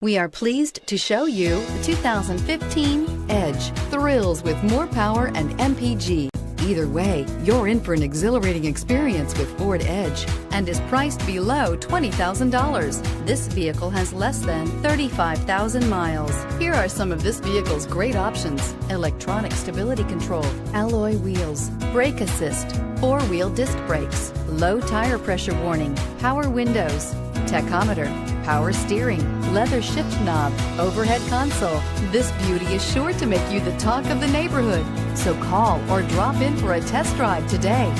We are pleased to show you the 2015 Edge. Thrills with more power and MPG. Either way, you're in for an exhilarating experience with Ford Edge and is priced below $20,000. This vehicle has less than 35,000 miles. Here are some of this vehicle's great options: electronic stability control, alloy wheels, brake assist, four-wheel disc brakes, low tire pressure warning, power windows, tachometer, power steering, leather shift knob, overhead console. This beauty is sure to make you the talk of the neighborhood. So call or drop in for a test drive today.